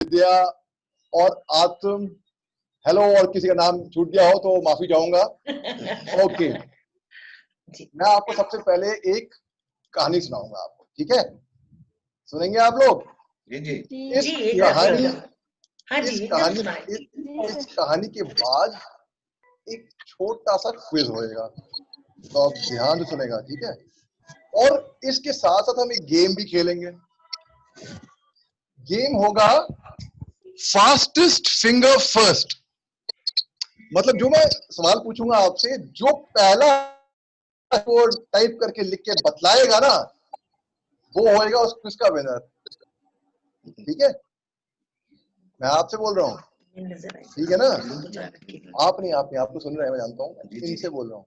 विद्या और आत्म, हेलो, और किसी का नाम छूट गया हो तो माफी चाहूंगा। ओके, मैं आपको सबसे पहले एक कहानी सुनाऊंगा आपको, ठीक है? सुनेंगे आप लोग? जी जी इस कहानी के बाद एक छोटा सा क्विज होएगा, तो आप ध्यान से सुनेगा, ठीक है? और इसके साथ साथ हम एक गेम भी खेलेंगे। गेम होगा फास्टेस्ट फिंगर फर्स्ट। मतलब जो मैं सवाल पूछूंगा आपसे, जो पहला को टाइप करके लिख के बतलाएगा ना, वो होएगा उस क्विज का विनर, ठीक है? मैं आपसे बोल रहा हूँ, ठीक है ना? आप तो सुन रहे हैं, मैं जानता हूँ, इनसे बोल रहा हूँ।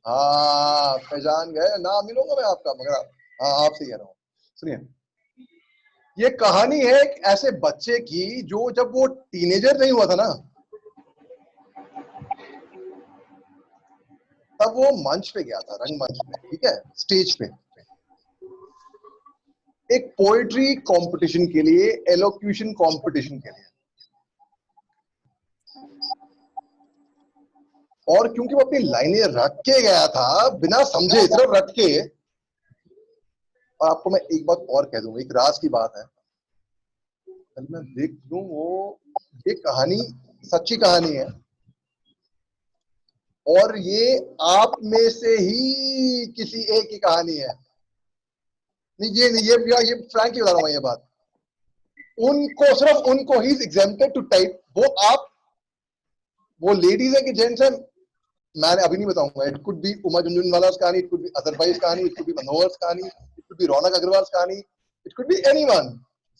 हाँ, पहचान गए, नाम नहीं लूंगा मैं आपका, मगर हाँ, आपसे कह रहा हूँ। सुनिए, ये कहानी है एक ऐसे बच्चे की जो जब वो टीनेजर नहीं हुआ था ना, तब वो मंच पे गया था, रंगमंच पे, ठीक है, स्टेज पे, एक पोएट्री कंपटीशन के लिए, एलोक्यूशन कंपटीशन के लिए। और क्योंकि वो अपनी लाइनें रट के गया था, बिना समझे सिर्फ रट के, और आपको मैं एक बात और कह दूंगा, एक राज की बात है, मैं देख लूं वो, ये कहानी सच्ची कहानी है, और ये आप में से ही किसी एक की कहानी है। नहीं, ये फ्रैंकली बता रहा हूं ये बात। उनको, सिर्फ उनको ही एग्जेम्प्टेड टू टाइप, वो लेडीज है कि जेंट्स है, मैंने अभी नहीं बताऊंगा। It could be Uma Jhunjhunwala कहानी, इट कुड बी अजहर भाई कहानी, इट कुड बी मनोहर कहानी, इट कुड बी रौनक अग्रवाल कहानी, इट कुड बी एनीवन।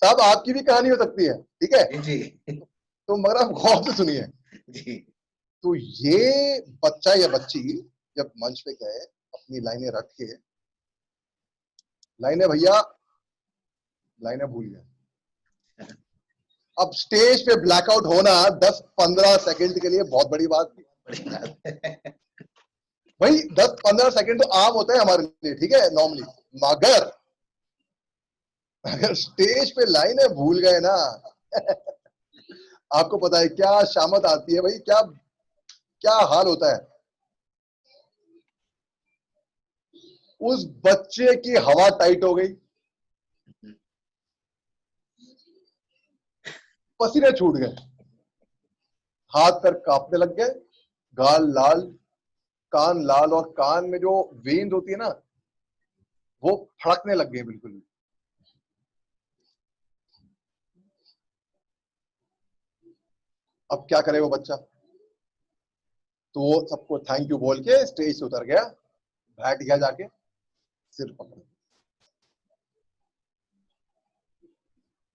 साहब, आपकी भी कहानी हो सकती है, ठीक है जी। तो मगर आप गौर से सुनिए जी। तो ये बच्चा या बच्ची जब मंच पे गए, अपनी लाइनें रख के, लाइनें भैया, लाइनें भूल गए। अब स्टेज पे ब्लैकआउट होना 10-15 सेकंड के लिए बहुत बड़ी बात थी भाई। 10-15 सेकंड तो आम होता है हमारे लिए, ठीक है, नॉर्मली, मगर अगर स्टेज पे लाइनें भूल गए ना आपको पता है क्या शामत आती है भाई, क्या क्या हाल होता है। उस बच्चे की हवा टाइट हो गई, पसीने छूट गए, हाथ पैर कांपने लग गए, गाल लाल, कान लाल, और कान में जो वेन्स होती है ना, वो फड़कने लग गए बिल्कुल। अब क्या करे वो बच्चा? तो वो सबको थैंक यू बोल के स्टेज से उतर गया, बैठ गया जाके, सिर पकड़।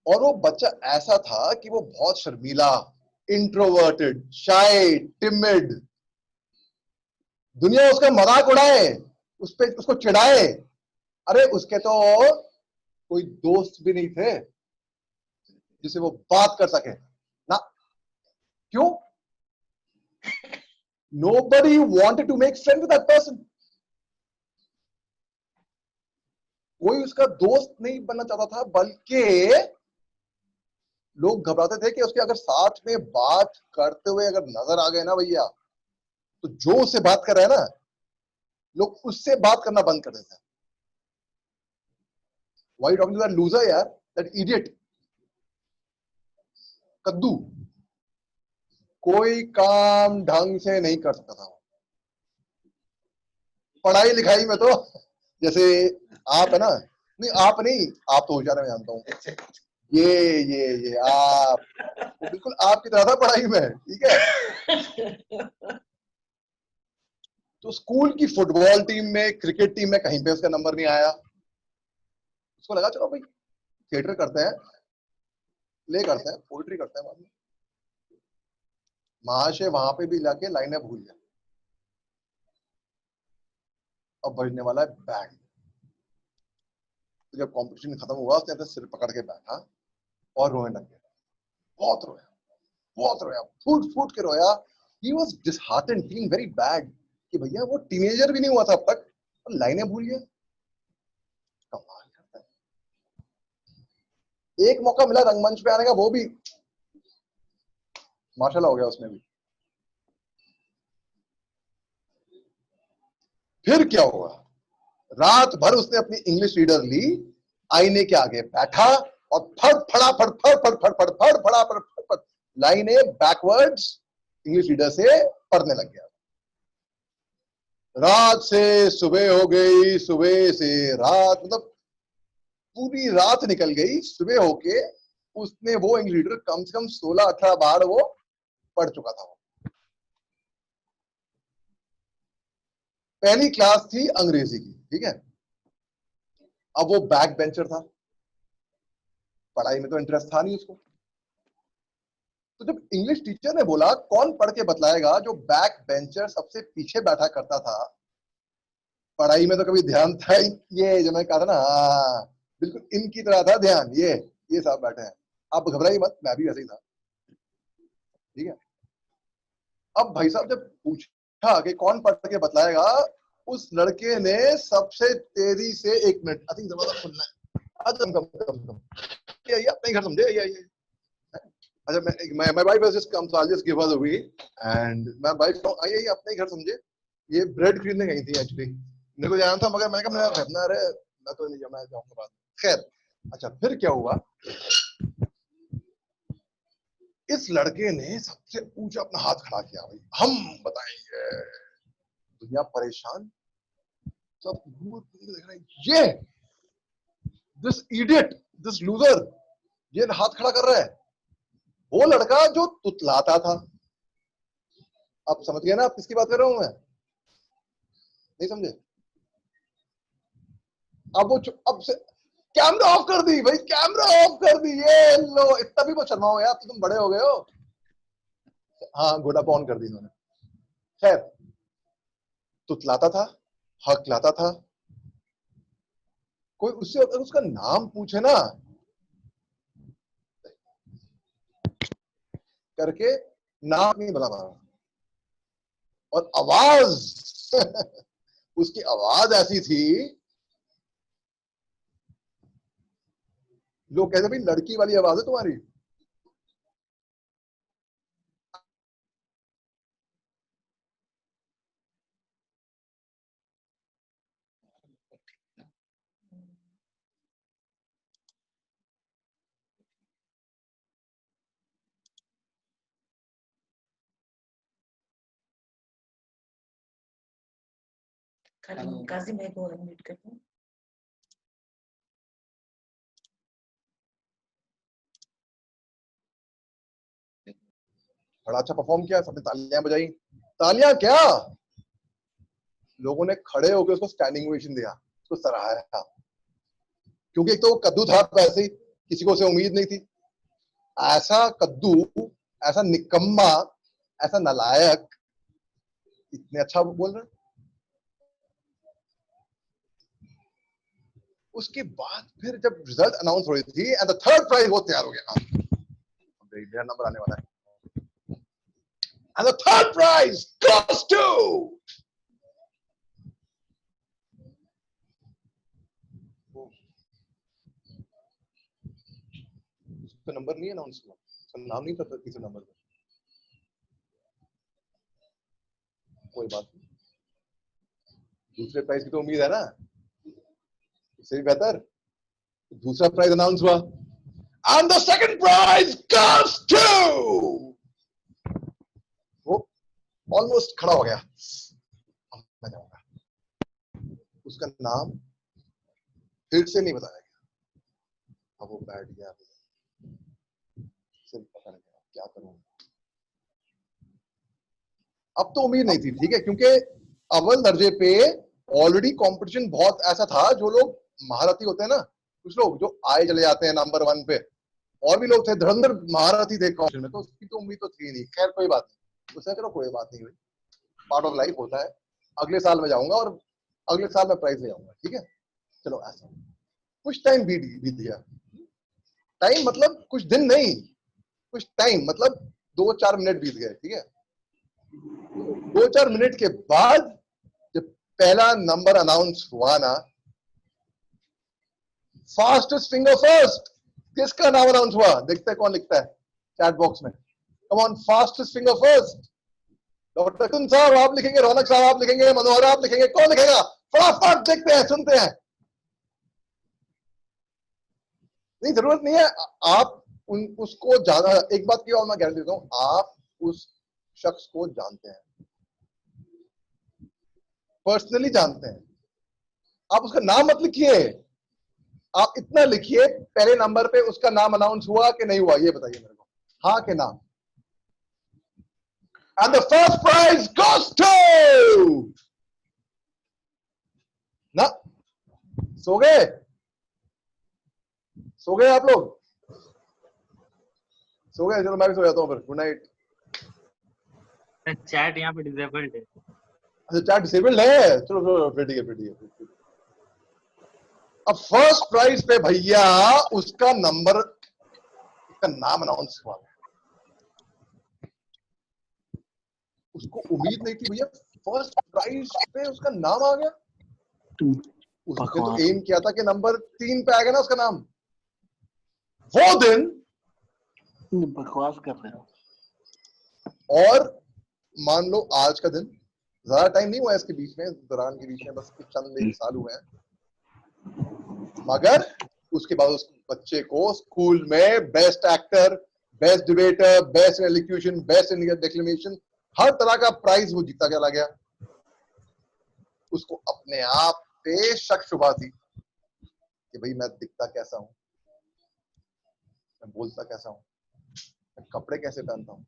और वो बच्चा ऐसा था कि वो बहुत शर्मीला, इंट्रोवर्टेड, शाय, टिमिड। दुनिया उसका मजाक उड़ाए, उसको चिढ़ाए, अरे उसके तो कोई दोस्त भी नहीं थे जिसे वो बात कर सके ना। क्यों? Nobody wanted to make friends with that person. कोई उसका दोस्त नहीं बनना चाहता था, बल्कि लोग घबराते थे कि उसके अगर साथ में बात करते हुए अगर नजर आ गए ना भैया, तो जो उससे बात कर रहा है ना, लोग उससे बात करना बंद कर देते हैं। Why you talking to that loser यार, that idiot, कद्दू? कोई काम ढंग से नहीं कर सकता था। पढ़ाई लिखाई में तो जैसे आप है ना, नहीं आप नहीं, आप तो होशियार है, मैं जानता हूँ। ये आप तो बिल्कुल आपकी तरह था पढ़ाई में, ठीक है? तो स्कूल की फुटबॉल टीम में, क्रिकेट टीम में कहीं पे उसका नंबर नहीं आया। उसको लगा चलो भाई थिएटर करते हैं, प्ले करते हैं, पोएट्री करते हैं। महाशय वहां पे भी लाके लाइनें भूल गया। अब बजने वाला है बैंड। तो जब कंपटीशन खत्म हुआ, उसने अपने सिर पकड़ के बैठा और रोने लग गया। बहुत रोया, बहुत रोया, फूट फूट के रोया। He was disheartened, feeling very bad कि भैया वो टीनेजर भी नहीं हुआ था अब तक और लाइनें भूल गया। कमाल करता है। एक मौका मिला रंगमंच पे आने का, वो भी माशाल्लाह हो गया उसमें भी। फिर क्या हुआ, रात भर उसने अपनी इंग्लिश रीडर ली, आईने के आगे बैठा और फड़ फड़ा फड़ फड़ फड़ फड़ फड़ फड़ फड़ा फड़ फड़ लाइनें बैकवर्ड्स इंग्लिश रीडर से पढ़ने लग गया। रात से सुबह हो गई, सुबह से रात, मतलब पूरी रात निकल गई। सुबह होके उसने वो इंग्लिश रीडर कम से कम 16-18 बार वो पढ़ चुका था। पहली क्लास थी अंग्रेजी की, ठीक है। अब वो बैक बेंचर था, पढ़ाई में तो इंटरेस्ट था नहीं उसको। तो जब इंग्लिश टीचर ने बोला कौन पढ़ के बतलाएगा, जो बैक बेंचर सबसे पीछे बैठा करता था, पढ़ाई में तो कभी ध्यान था ही, ये जो मैं कहा था ना, हाँ बिल्कुल इनकी तरह था ध्यान, ये साहब बैठे हैं, आप घबराइए मत, मैं भी वैसे ही था, ठीक है। अब भाई साहब जब पूछा कि कौन पढ़ के बतलाएगा, उस लड़के ने सबसे तेजी से 1 मिनट, आई थिंक दरवाजा खुलना है, कम कम कम कम, ये अपने घर समझे, ये अच्छा, my wife has just come, so I'll just give her the way. And my wife तो आई अपने घर समझे, ये ब्रेड खरीदने गई थी एक्चुअली, मेरे को जाना था, मगर मैंने कहा मैं रहना, अरे मैं तो नहीं जाऊंगा, जाऊंगा बाद। खैर, अच्छा फिर क्या हुआ, इस लड़के ने सबसे ऊंचा अपना हाथ खड़ा किया, भाई हम बताएंगे। दुनिया परेशान, सब देख रहे हैं, ये दिस इडियट, दिस लूजर, ये हाथ खड़ा कर रहा है। वो लड़का जो तुतलाता था, आप समझ गए ना आप किसकी बात कर रहा हूं मैं, नहीं समझे? अब वो अब से कैमरा ऑफ कर दी भाई, कैमरा ऑफ कर दी, ये लो, इतना भी मत शर्माओ यार, तुम बड़े हो गए हो। हाँ घोड़ा ऑन कर दी इन्होंने। खैर, तुतलाता था, हकलाता था, कोई उससे अगर उसका नाम पूछे ना करके, नाम नहीं बता पा रहा, और आवाज उसकी आवाज ऐसी थी, लोग कहते भाई लड़की वाली आवाज है तुम्हारी। काजिम भाई को अनम्यूट कर दो। बड़ा अच्छा परफॉर्म किया, सबने तालियां बजाई, तालियां क्या, लोगों ने खड़े होकर उसको स्टैंडिंग ओवेशन दिया, उसको सराहा, क्योंकि एक तो कद्दू था, वैसे ही किसी को उसे उम्मीद नहीं थी, ऐसा कद्दू, ऐसा निकम्मा, ऐसा नालायक, इतने अच्छा बोल रहे। उसके बाद फिर जब रिजल्ट अनाउंस हो रही थी, एंड द थर्ड प्राइज वो तैयार हो गया, मेरा नंबर आने वाला है, and the third prize goes to, उसका नंबर नहीं अनाउंस हुआ, उसका नाम नहीं था तीसरे नंबर पे, कोई बात नहीं, दूसरे प्राइज की तो उम्मीद है ना, इससे भी बेहतर। दूसरा प्राइज अनाउंस हुआ, and the second prize goes to, वो ऑलमोस्ट खड़ा हो गया, मैं जाऊंगा, उसका नाम फिर से नहीं बताया गया, अब वो बैठ गया, सिर्फ पता नहीं क्या करूं, अब तो उम्मीद नहीं थी, ठीक है, क्योंकि अव्वल दर्जे पे ऑलरेडी कंपटीशन बहुत ऐसा था, जो लोग महारथी होते हैं ना, कुछ लोग जो आए चले जाते हैं नंबर 1 पे, और भी लोग थे धुरंधर महारथी थे कंपटीशन में, तो उसकी तो उम्मीद तो थी नहीं। खैर कोई बात नहीं, उसने कहा कोई बात नहीं हुई, पार्ट ऑफ लाइफ होता है, अगले साल में जाऊंगा और अगले साल में प्राइज ले आऊंगा, ठीक है। चलो ऐसा कुछ टाइम बीत गया, टाइम मतलब कुछ दिन नहीं, कुछ टाइम मतलब 2-4 मिनट बीत गए, ठीक है। 2-4 मिनट के बाद जब पहला नंबर अनाउंस हुआ ना, फास्टेस्ट फिंगर फर्स्ट, किसका नाम अनाउंस हुआ? देखते हैं कौन लिखता है चैट बॉक्स में। Come on, fastest finger first. Doctor कुन साहब आप लिखेंगे, रौनक साहब आप लिखेंगे, मनोहर आप लिखेंगे, कौन लिखेगा? फटाफट देखते हैं, सुनते हैं। नहीं, जरूरत नहीं है आप उसको ज्यादा। एक बात की और मैं गारंटी देता हूं, आप उस शख्स को जानते हैं, पर्सनली जानते हैं। आप उसका नाम मत लिखिए, आप इतना लिखिए पहले नंबर पे उसका नाम अनाउंस हुआ कि नहीं हुआ, ये बताइए मेरे को, हाँ के नाम। And the first prize goes to ना। सो गए, सो गए आप लोग? सो गए? चलो मैं भी सो जाता हूँ फिर। Good night. चैट यहाँ पे डिसेबल्ड है। अच्छा, चैट डिसेबल्ड है? चलो चलो, फिर ठीक है, फिर ठीक है। अब फर्स्ट प्राइज पे भैया उसका नंबर, उसका नाम अनाउंस हुआ। उसको उम्मीद नहीं थी भैया, फर्स्ट प्राइज पे उसका नाम आ गया। उसने तो एम किया था कि नंबर 3 पे आएगा ना उसका नाम। वो दिन बकवास कर रहे हो। और मान लो आज का दिन, ज्यादा टाइम नहीं हुआ इसके बीच में, दौरान के बीच में बस कुछ चंद एक साल हुए हैं, मगर उसके बाद उस बच्चे को स्कूल में best actor, best debater, best elocution, best declamation, हर तरह का प्राइज वो जीता चला गया। उसको अपने आप पे शक शुबा थी कि भाई मैं दिखता कैसा हूं, मैं बोलता कैसा हूं, मैं कपड़े कैसे पहनता हूं,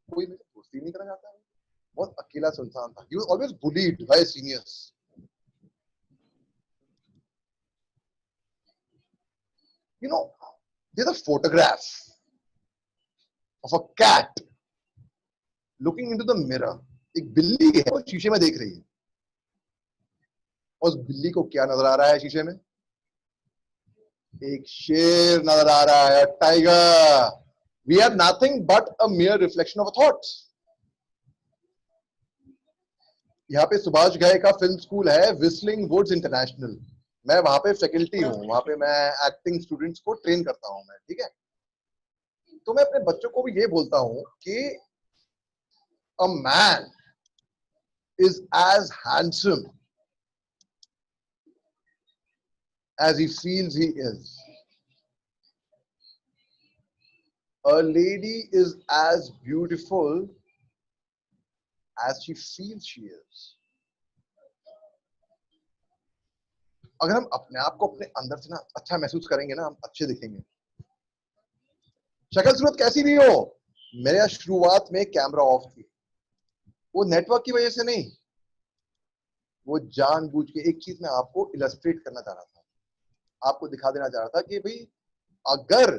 कोई मेरे दोस्ती नहीं करना चाहता है। बहुत अकेला सुनसान था। He was always bullied by seniors. You know, there's a photograph of a cat looking into the mirror. एक बिल्ली है, वो शीशे में देख रही है, और उस बिल्ली को क्या नजर आ रहा है शीशे में? एक शेर नजर आ रहा है, tiger. We are nothing but a mere reflection of our thoughts. यहाँ पे सुभाष घई का फिल्म स्कूल है, विस्लिंग वुड्स इंटरनेशनल। मैं वहां पे फैकल्टी हूँ, वहां पे मैं एक्टिंग स्टूडेंट्स को ट्रेन करता हूँ मैं, ठीक है। तो मैं अपने बच्चों को भी ये बोलता हूँ कि a man is as handsome as he feels he is. A lady is as beautiful as she feels she is. अगर हम अपने आप को अपने अंदर से ना अच्छा महसूस करेंगे ना, हम अच्छे दिखेंगे। शक्ल सूरत कैसी भी हो। मेरा शुरुआत में कैमरा ऑफ थी, वो नेटवर्क की वजह से नहीं, वो जानबूझ के एक चीज में आपको इलस्ट्रेट करना चाह रहा था, आपको दिखा देना चाह रहा था कि भाई अगर